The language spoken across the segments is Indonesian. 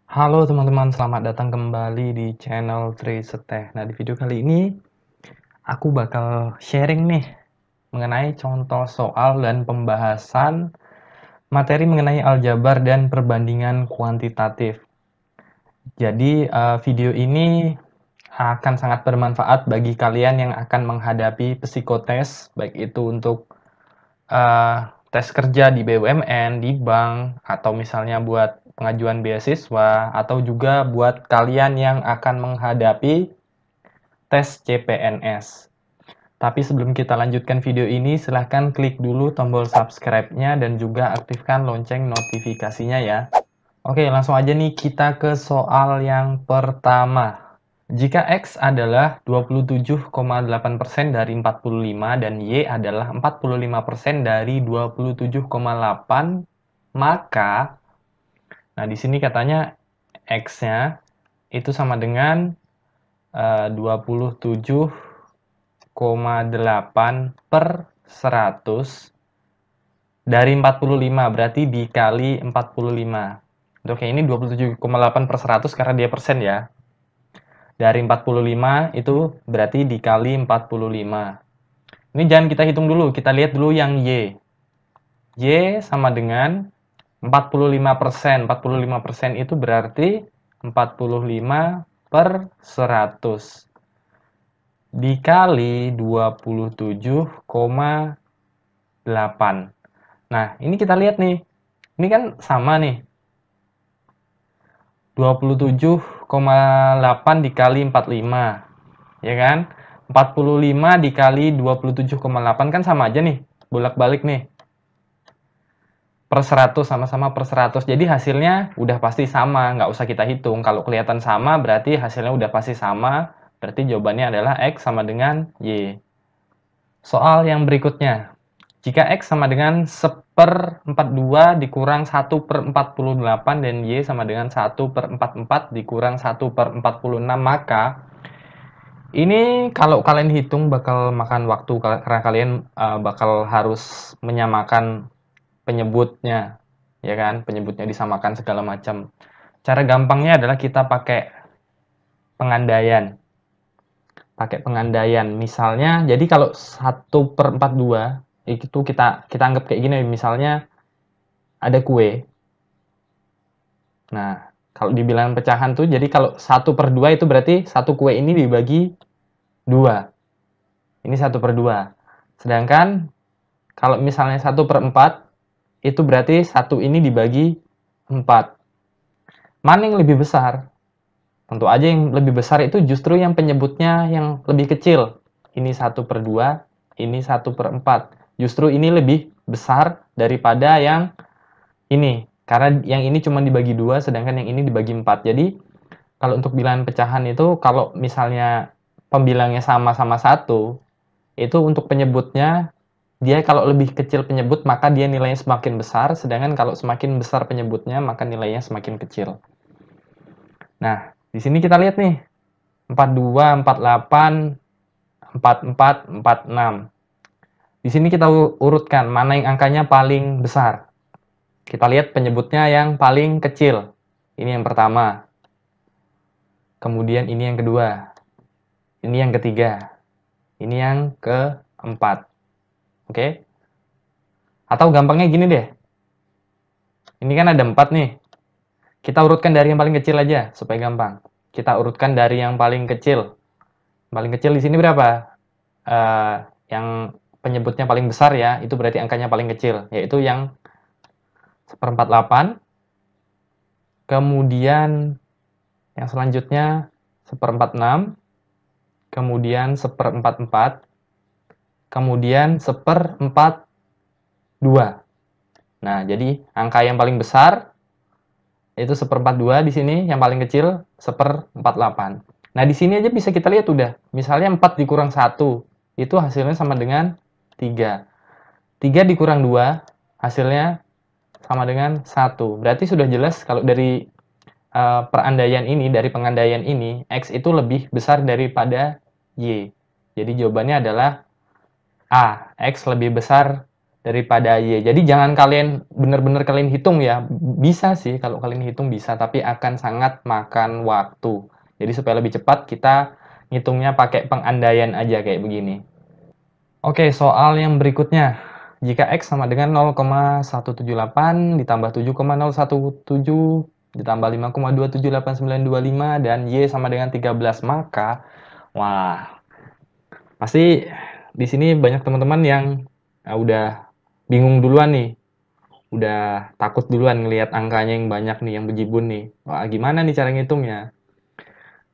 Halo teman-teman, selamat datang kembali di channel Triseteh. Nah, di video kali ini aku bakal sharing nih mengenai contoh soal dan pembahasan materi mengenai aljabar dan perbandingan kuantitatif. Jadi, video ini akan sangat bermanfaat bagi kalian yang akan menghadapi psikotes, baik itu untuk tes kerja di BUMN, di bank, atau misalnya buat pengajuan beasiswa, atau juga buat kalian yang akan menghadapi tes CPNS. Tapi sebelum kita lanjutkan video ini, silahkan klik dulu tombol subscribe-nya dan juga aktifkan lonceng notifikasinya ya. Oke, langsung aja nih kita ke soal yang pertama. Jika X adalah 27,8% dari 45 dan Y adalah 45% dari 27,8, maka, nah di sini katanya X-nya itu sama dengan 27,8 per 100 dari 45, berarti dikali 45. Oke, ini 27,8 per 100 karena dia persen ya. Dari 45 itu berarti dikali 45. Ini jangan kita hitung dulu, kita lihat dulu yang Y. Y sama dengan 45%. 45% itu berarti 45 per 100. Dikali 27,8. Nah, ini kita lihat nih. Ini kan sama nih. 27,8 dikali 45. Ya kan? 45 dikali 27,8 kan sama aja nih. Bolak-balik nih. Per 100, sama-sama per 100. Jadi hasilnya udah pasti sama, nggak usah kita hitung. Kalau kelihatan sama, berarti hasilnya udah pasti sama. Berarti jawabannya adalah X sama dengan Y. Soal yang berikutnya. Jika X sama dengan 1/42 dikurang 1/48 dan Y sama dengan 1/44 dikurang 1/46, maka ini kalau kalian hitung bakal makan waktu karena kalian bakal harus menyamakan penyebutnya, ya kan? Penyebutnya disamakan segala macam. Cara gampangnya adalah kita pakai pengandaian. Pakai pengandaian. Misalnya, jadi kalau 1/42 itu kita anggap kayak gini, misalnya ada kue. Nah, kalau di bilangan pecahan tuh, jadi kalau 1/2 itu berarti satu kue ini dibagi 2. Ini 1/2. Sedangkan kalau misalnya 1/4, itu berarti satu ini dibagi 4. Mana yang lebih besar? Tentu aja yang lebih besar itu justru yang penyebutnya yang lebih kecil. Ini 1/2, ini 1/4. Justru ini lebih besar daripada yang ini. Karena yang ini cuma dibagi 2, sedangkan yang ini dibagi 4. Jadi, kalau untuk bilangan pecahan itu, kalau misalnya pembilangnya sama-sama 1, itu untuk penyebutnya, dia kalau lebih kecil penyebut, maka dia nilainya semakin besar, sedangkan kalau semakin besar penyebutnya, maka nilainya semakin kecil. Nah, di sini kita lihat nih, 42, 48, 44, 46. Di sini kita urutkan mana yang angkanya paling besar. Kita lihat penyebutnya yang paling kecil. Ini yang pertama. Kemudian ini yang kedua. Ini yang ketiga. Ini yang keempat. Oke? Atau gampangnya gini deh. Ini kan ada 4 nih. Kita urutkan dari yang paling kecil aja supaya gampang. Kita urutkan dari yang paling kecil. Paling kecil di sini berapa? Yang penyebutnya paling besar ya, itu berarti angkanya paling kecil, yaitu yang 1/48. Kemudian yang selanjutnya 1/46. Kemudian 1/44. Kemudian 1/42. Nah, jadi angka yang paling besar itu 1/42 di sini, yang paling kecil 1/48. Nah, di sini aja bisa kita lihat udah. Misalnya 4 dikurang 1, itu hasilnya sama dengan 3. 3 dikurang 2, hasilnya sama dengan 1. Berarti sudah jelas kalau dari perandaian ini, dari pengandaian ini, X itu lebih besar daripada Y. Jadi jawabannya adalah A, X lebih besar daripada Y. Jadi jangan kalian benar-benar kalian hitung ya. Bisa sih kalau kalian hitung bisa, tapi akan sangat makan waktu. Jadi supaya lebih cepat kita ngitungnya pakai pengandaian aja kayak begini. Oke, soal yang berikutnya. Jika X sama dengan 0,178 ditambah 7,017 ditambah 5,2789925 dan Y sama dengan 13, maka wah, pasti di sini banyak teman-teman yang udah bingung duluan nih. Udah takut duluan ngelihat angkanya yang banyak nih, yang bejibun nih. Wah, gimana nih cara ngitungnya?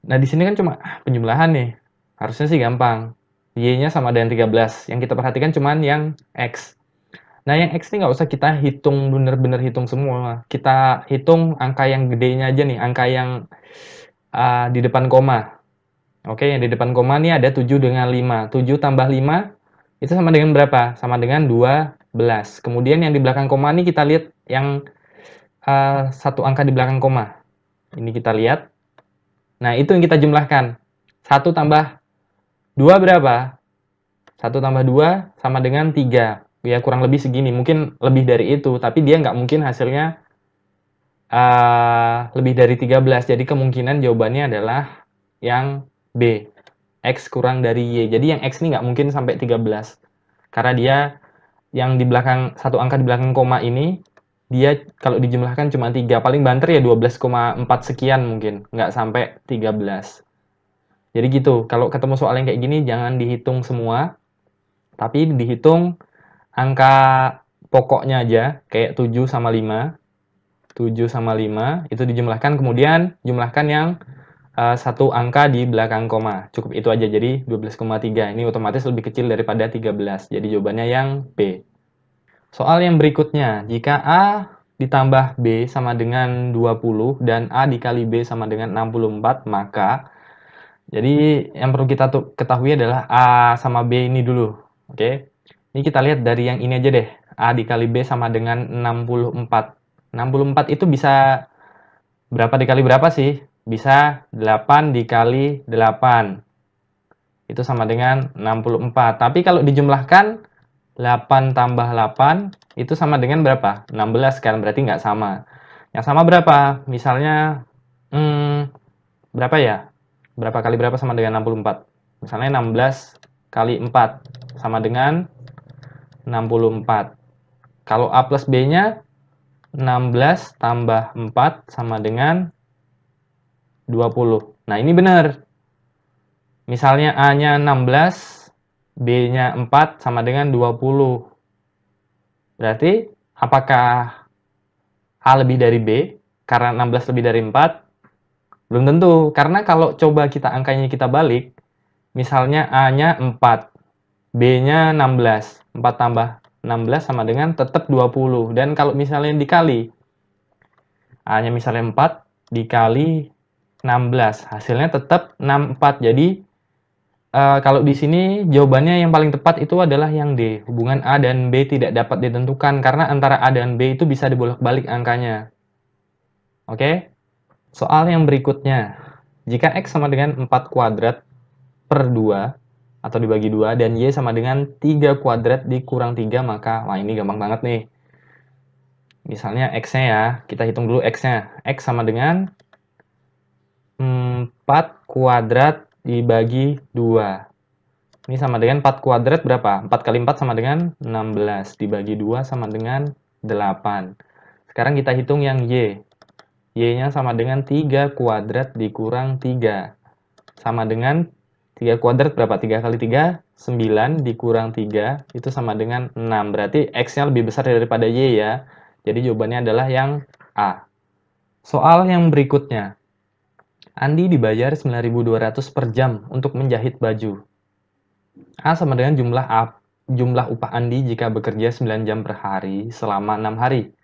Nah, di sini kan cuma penjumlahan nih. Harusnya sih gampang. Y-nya sama dengan 13. Yang kita perhatikan cuman yang X. Nah, yang X ini nggak usah kita hitung, bener-bener hitung semua. Kita hitung angka yang gedenya aja nih, angka yang di depan koma. Oke, yang di depan koma nih ada 7 dengan 5. 7 tambah 5, itu sama dengan berapa? Sama dengan 12. Kemudian yang di belakang koma nih kita lihat yang satu angka di belakang koma. Ini kita lihat. Nah, itu yang kita jumlahkan. 1 tambah 2 berapa? 1 tambah 2 sama dengan 3. Ya, kurang lebih segini. Mungkin lebih dari itu, tapi dia nggak mungkin hasilnya lebih dari 13. Jadi kemungkinan jawabannya adalah yang B. X kurang dari Y. Jadi yang X ini nggak mungkin sampai 13. Karena dia yang di belakang, satu angka di belakang koma ini, dia kalau dijumlahkan cuma 3. Paling banter ya 12,4 sekian mungkin. Nggak sampai 13. Jadi gitu, kalau ketemu soal yang kayak gini jangan dihitung semua, tapi dihitung angka pokoknya aja, kayak 7 sama 5. 7 sama 5 itu dijumlahkan, kemudian jumlahkan yang satu angka di belakang koma. Cukup itu aja, jadi 12,3. Ini otomatis lebih kecil daripada 13. Jadi jawabannya yang B. Soal yang berikutnya, jika A ditambah B sama dengan 20 dan A dikali B sama dengan 64, maka jadi yang perlu kita ketahui adalah A sama B ini dulu. Oke. Ini kita lihat dari yang ini aja deh. A dikali B sama dengan 64. 64 itu bisa berapa dikali berapa sih? Bisa 8 dikali 8. Itu sama dengan 64. Tapi kalau dijumlahkan 8 tambah 8 itu sama dengan berapa? 16 kan, berarti nggak sama. Yang sama berapa? Misalnya berapa ya? Berapa kali berapa sama dengan 64? Misalnya 16 kali 4 sama dengan 64. Kalau A plus B-nya 16 tambah 4 sama dengan 20. Nah, ini benar. Misalnya A-nya 16, B-nya 4 sama dengan 20. Berarti apakah A lebih dari B? Karena 16 lebih dari 4? Belum tentu. Karena kalau coba kita angkanya kita balik, misalnya A-nya 4, B-nya 16. 4 tambah 16 sama dengan tetap 20. Dan kalau misalnya dikali, A-nya misalnya 4 dikali 16, hasilnya tetap 64. Jadi kalau di sini jawabannya yang paling tepat itu adalah yang D. Hubungan A dan B tidak dapat ditentukan karena antara A dan B itu bisa dibolak-balik angkanya. Oke? Soal yang berikutnya. Jika X sama dengan 4 kuadrat per 2 atau dibagi 2 dan Y sama dengan 3 kuadrat dikurang 3, maka wah ini gampang banget nih. Misalnya X-nya ya, kita hitung dulu X-nya. X sama dengan 4 kuadrat dibagi 2. Ini sama dengan 4 kuadrat berapa? 4 kali 4 sama dengan 16. Dibagi 2 sama dengan 8. Sekarang kita hitung yang Y. Y-nya sama dengan 3 kuadrat dikurang 3. Sama dengan 3 kuadrat berapa? 3 kali 3, 9 dikurang 3. Itu sama dengan 6. Berarti X-nya lebih besar daripada Y ya. Jadi jawabannya adalah yang A. Soal yang berikutnya. Andi dibayar 9.200 per jam untuk menjahit baju. A sama dengan jumlah upah Andi jika bekerja 9 jam per hari selama 6 hari.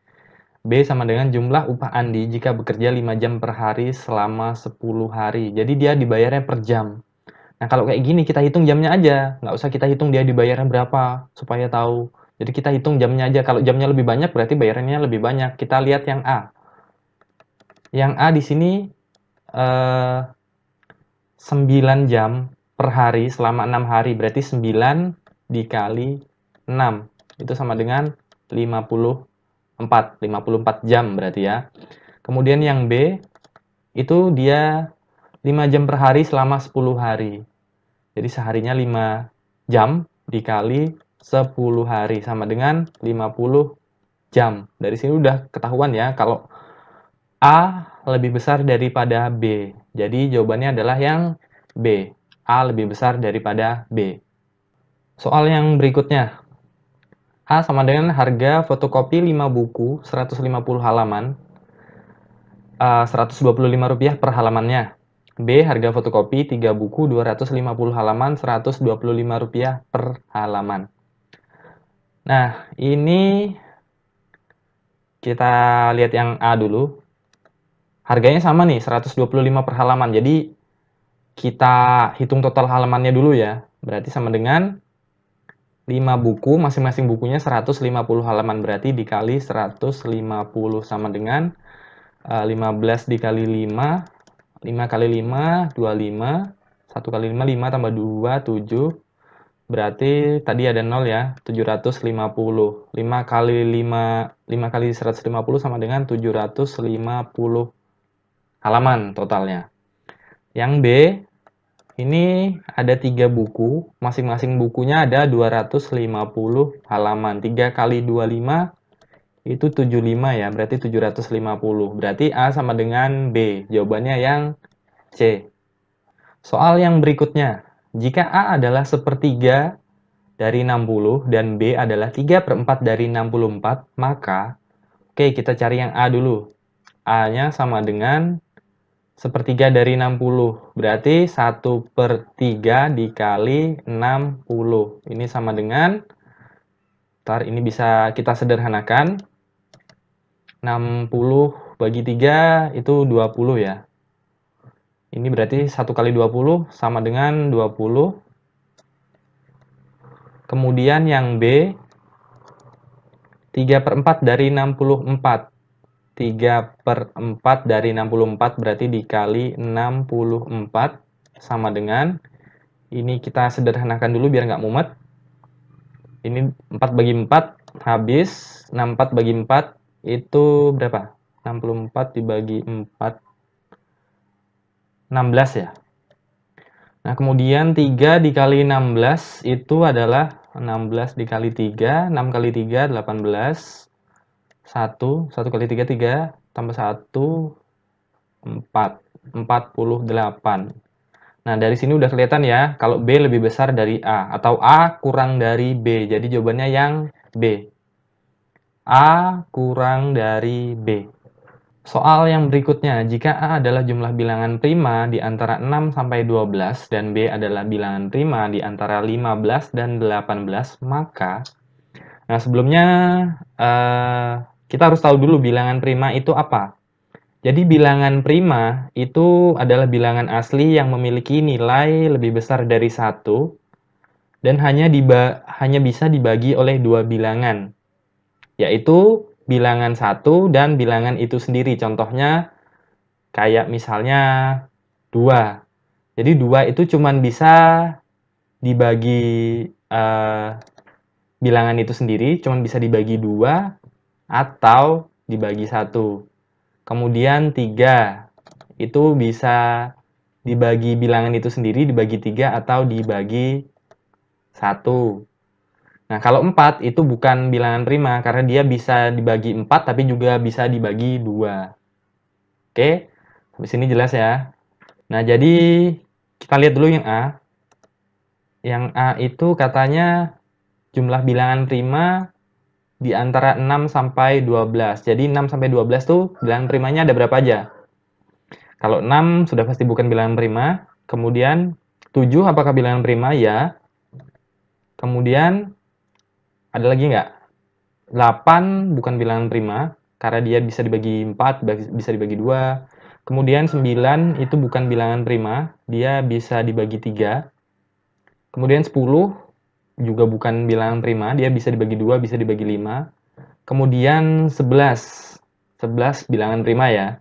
B sama dengan jumlah upah Andi jika bekerja 5 jam per hari selama 10 hari. Jadi dia dibayarnya per jam. Nah, kalau kayak gini kita hitung jamnya aja. Nggak usah kita hitung dia dibayarnya berapa supaya tahu. Jadi kita hitung jamnya aja. Kalau jamnya lebih banyak berarti bayarannya lebih banyak. Kita lihat yang A. Yang A di sini 9 jam per hari selama 6 hari. Berarti 9 dikali 6. itu sama dengan 54 jam berarti ya. Kemudian yang B, itu dia 5 jam per hari selama 10 hari. Jadi seharinya 5 jam dikali 10 hari sama dengan 50 jam. Dari sini udah ketahuan ya kalau A lebih besar daripada B. Jadi jawabannya adalah yang B. A lebih besar daripada B. Soal yang berikutnya. A sama dengan harga fotokopi 5 buku 150 halaman, Rp125 per halamannya. B, harga fotokopi 3 buku 250 halaman, Rp125 per halaman. Nah, ini kita lihat yang A dulu. Harganya sama nih, 125 per halaman. Jadi, kita hitung total halamannya dulu ya. Berarti sama dengan 5 buku, masing-masing bukunya 150 halaman. Berarti dikali 150 sama dengan 15 dikali 5, 5 kali 5, 25, 1 kali 5, 5 tambah 2, 7, berarti tadi ada 0 ya, 750. 5 kali 5, 5 kali 150 sama dengan 750 halaman totalnya. Yang B, ini ada 3 buku, masing-masing bukunya ada 250 halaman. 3 kali 25 itu 75 ya, berarti 750. Berarti A sama dengan B. Jawabannya yang C. Soal yang berikutnya. Jika A adalah sepertiga dari 60 dan B adalah 3/4 dari 64, maka oke, kita cari yang A dulu. A-nya sama dengan sepertiga dari 60. Berarti 1/3 dikali 60. Ini sama dengan, ntar ini bisa kita sederhanakan. 60 bagi 3 itu 20 ya. Ini berarti 1 kali 20 sama dengan 20. Kemudian yang B, 3/4 dari 64. 3/4 dari 64 berarti dikali 64 sama dengan, ini kita sederhanakan dulu biar nggak mumet. Ini 4 bagi 4 habis, 64 bagi 4 itu berapa? 64 dibagi 4, 16 ya. Nah, kemudian 3 dikali 16 itu adalah 16 dikali 3, 6 kali 3, 18. 1 kali 3, 3, tambah 1, 4. 48. Nah, dari sini udah kelihatan ya, kalau B lebih besar dari A, atau A kurang dari B. Jadi jawabannya yang B. A kurang dari B. Soal yang berikutnya, jika A adalah jumlah bilangan prima di antara 6 sampai 12 dan B adalah bilangan prima di antara 15 dan 18, maka nah sebelumnya kita harus tahu dulu bilangan prima itu apa. Jadi bilangan prima itu adalah bilangan asli yang memiliki nilai lebih besar dari 1 dan hanya bisa dibagi oleh 2 bilangan, yaitu bilangan 1 dan bilangan itu sendiri. Contohnya kayak misalnya 2. Jadi 2 itu cuma bisa dibagi bilangan itu sendiri, cuma bisa dibagi 2 atau dibagi 1. Kemudian 3 itu bisa dibagi bilangan itu sendiri, dibagi 3 atau dibagi 1. Nah, kalau 4 itu bukan bilangan prima karena dia bisa dibagi 4 tapi juga bisa dibagi 2. Oke, sampai sini jelas ya. Nah, jadi kita lihat dulu yang A. Yang A itu katanya jumlah bilangan prima di antara 6 sampai 12. Jadi 6 sampai 12 tuh bilangan primanya ada berapa aja? Kalau 6 sudah pasti bukan bilangan prima. Kemudian 7 apakah bilangan prima? Ya. Kemudian ada lagi nggak? 8 bukan bilangan prima karena dia bisa dibagi 4, bisa dibagi 2. Kemudian 9 itu bukan bilangan prima, dia bisa dibagi 3. Kemudian 10 juga bukan bilangan prima, dia bisa dibagi 2, bisa dibagi 5. Kemudian 11. 11 bilangan prima ya.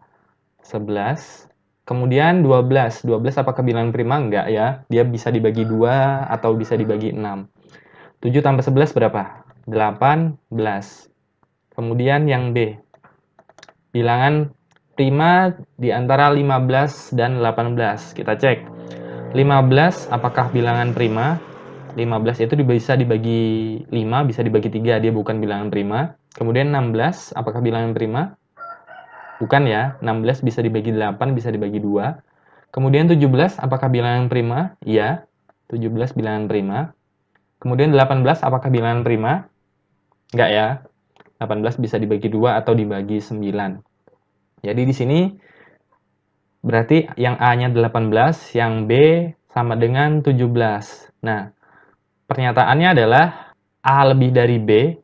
11. Kemudian 12. 12 apakah bilangan prima? Enggak ya. Dia bisa dibagi 2 atau bisa dibagi 6. 7 tambah 11 berapa? 18. Kemudian yang B, bilangan prima di antara 15 dan 18. Kita cek. 15 apakah bilangan prima? 15 itu bisa dibagi 5, bisa dibagi 3, dia bukan bilangan prima. Kemudian 16, apakah bilangan prima? Bukan ya, 16 bisa dibagi 8, bisa dibagi 2. Kemudian 17, apakah bilangan prima? Iya, 17 bilangan prima. Kemudian 18, apakah bilangan prima? Enggak ya, 18 bisa dibagi 2 atau dibagi 9. Jadi di sini berarti yang A-nya 18, yang B sama dengan 17. Nah, pernyataannya adalah A lebih dari B.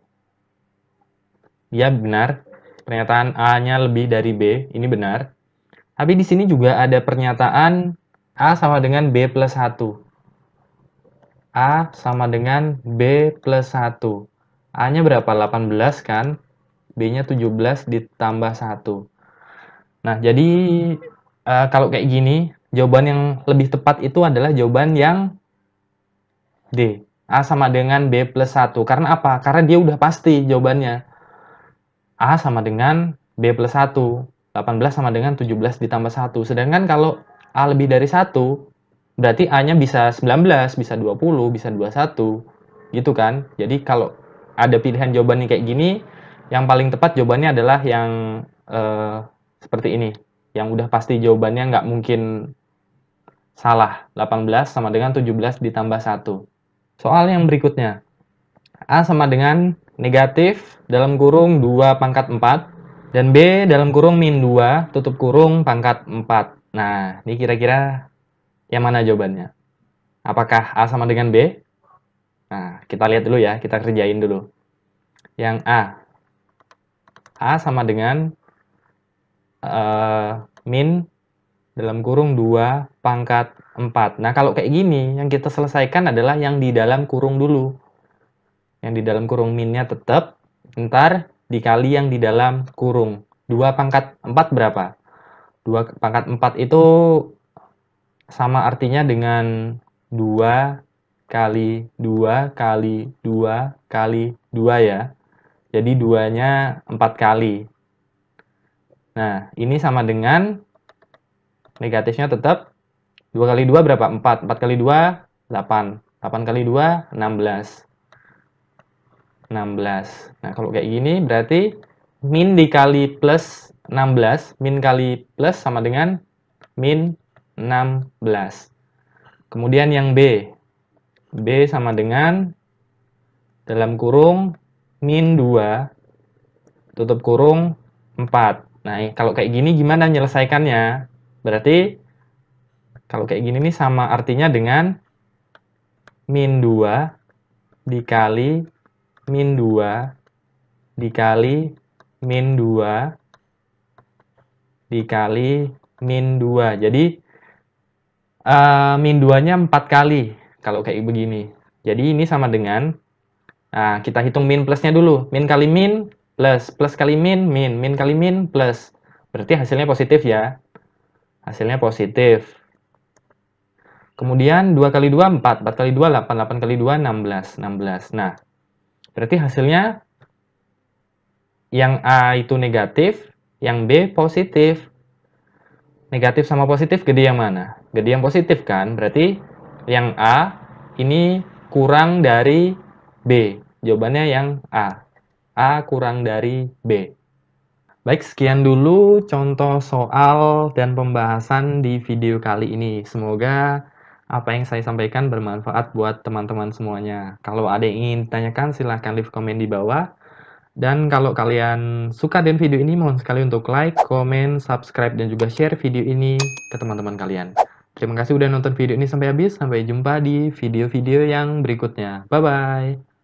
Ya, benar. Pernyataan A-nya lebih dari B, ini benar. Tapi di sini juga ada pernyataan A sama dengan B plus 1. A sama dengan B plus 1. A-nya berapa? 18 kan? B-nya 17 ditambah 1. Nah, jadi kalau kayak gini, jawaban yang lebih tepat itu adalah jawaban yang D. A sama dengan B plus 1. Karena apa? Karena dia udah pasti jawabannya. A sama dengan B plus 1. 18 sama dengan 17 ditambah 1. Sedangkan kalau A lebih dari 1, berarti A-nya bisa 19, bisa 20, bisa 21. Gitu kan? Jadi kalau ada pilihan jawabannya kayak gini, yang paling tepat jawabannya adalah yang seperti ini. Yang udah pasti jawabannya nggak mungkin salah. 18 sama dengan 17 ditambah 1. Soal yang berikutnya. A sama dengan negatif dalam kurung 2 pangkat 4. Dan B dalam kurung min 2 tutup kurung pangkat 4. Nah, ini kira-kira yang mana jawabannya? Apakah A sama dengan B? Nah, kita lihat dulu ya. Kita kerjain dulu. Yang A. A sama dengan min dalam kurung 2 pangkat 4. Nah, kalau kayak gini, yang kita selesaikan adalah yang di dalam kurung dulu. Yang di dalam kurung minnya tetap, ntar dikali yang di dalam kurung. 2 pangkat 4 berapa? 2 pangkat 4 itu sama artinya dengan 2 kali 2 kali 2 kali 2 ya. Jadi 2-nya 4 kali. Nah, ini sama dengan negatifnya tetap 2 kali 2 berapa? 4. 4 kali 2, 8. 8 kali 2, 16. 16. Nah, kalau kayak gini berarti min dikali plus 16. Min kali plus sama dengan min 16. Kemudian yang B. B sama dengan dalam kurung min 2 tutup kurung 4. Nah, kalau kayak gini gimana menyelesaikannya? Berarti kalau kayak gini nih sama artinya dengan min 2 dikali min 2 dikali min 2 dikali min 2. Jadi min 2-nya 4 kali kalau kayak begini. Jadi ini sama dengan, nah kita hitung min plusnya dulu. Min kali min plus, plus kali min, min kali min plus. Berarti hasilnya positif ya. Hasilnya positif. Kemudian 2 kali 2, 4. 4 kali 2, 8. 8 kali 2, 16. 16. Nah, berarti hasilnya yang A itu negatif, yang B positif. Negatif sama positif gede yang mana? Gede yang positif kan? Berarti yang A ini kurang dari B. Jawabannya yang A. A kurang dari B. Baik, sekian dulu contoh soal dan pembahasan di video kali ini. Semoga apa yang saya sampaikan bermanfaat buat teman-teman semuanya. Kalau ada yang ingin ditanyakan, silahkan leave komen di bawah. Dan kalau kalian suka dengan video ini, mohon sekali untuk like, komen, subscribe, dan juga share video ini ke teman-teman kalian. Terima kasih udah nonton video ini sampai habis. Sampai jumpa di video-video yang berikutnya. Bye-bye.